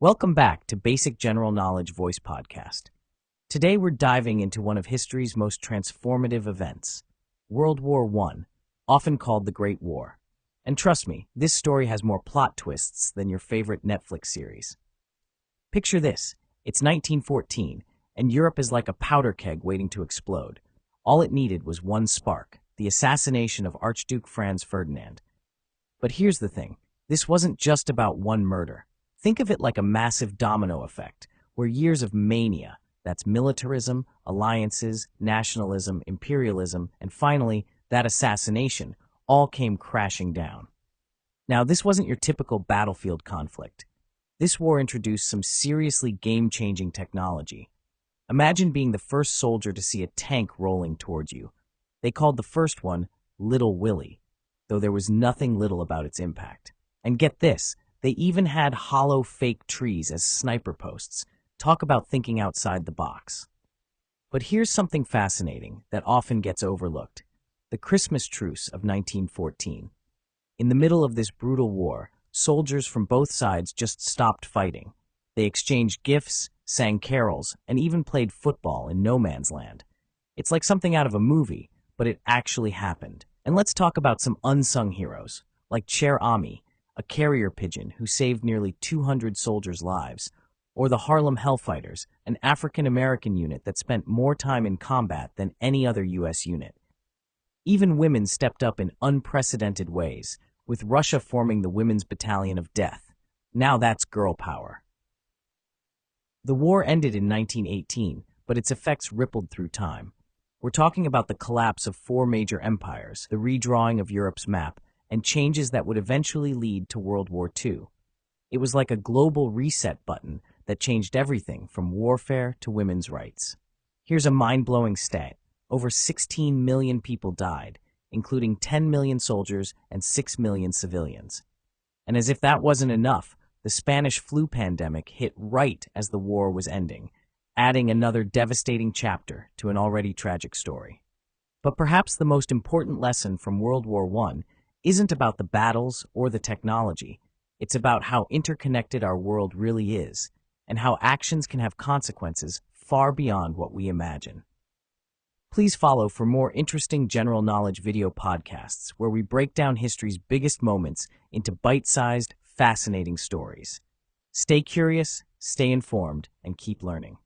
Welcome back to Basic General Knowledge Voice Podcast. Today we're diving into one of history's most transformative events, World War I, often called the Great War. And trust me, this story has more plot twists than your favorite Netflix series. Picture this, it's 1914, and Europe is like a powder keg waiting to explode. All it needed was one spark, the assassination of Archduke Franz Ferdinand. But here's the thing, this wasn't just about one murder. Think of it like a massive domino effect, where years of mania, that's militarism, alliances, nationalism, imperialism, and finally, that assassination, all came crashing down. Now, this wasn't your typical battlefield conflict. This war introduced some seriously game-changing technology. Imagine being the first soldier to see a tank rolling towards you. They called the first one Little Willie, though there was nothing little about its impact. And get this, they even had hollow fake trees as sniper posts. Talk about thinking outside the box. But here's something fascinating that often gets overlooked. The Christmas Truce of 1914. In the middle of this brutal war, soldiers from both sides just stopped fighting. They exchanged gifts, sang carols, and even played football in no man's land. It's like something out of a movie, but it actually happened. And let's talk about some unsung heroes, like Cher Ami, a carrier pigeon who saved nearly 200 soldiers' lives, or the Harlem Hellfighters, an African-American unit that spent more time in combat than any other U.S. unit. Even women stepped up in unprecedented ways, with Russia forming the Women's Battalion of Death. Now that's girl power. The war ended in 1918, but its effects rippled through time. We're talking about the collapse of four major empires, the redrawing of Europe's map, and changes that would eventually lead to World War II. It was like a global reset button that changed everything from warfare to women's rights. Here's a mind-blowing stat. Over 16 million people died, including 10 million soldiers and 6 million civilians. And as if that wasn't enough, the Spanish flu pandemic hit right as the war was ending, adding another devastating chapter to an already tragic story. But perhaps the most important lesson from World War I isn't about the battles or the technology. It's about how interconnected our world really is, and how actions can have consequences far beyond what we imagine. Please follow for more interesting general knowledge video podcasts where we break down history's biggest moments into bite-sized, fascinating stories. Stay curious, stay informed, and keep learning.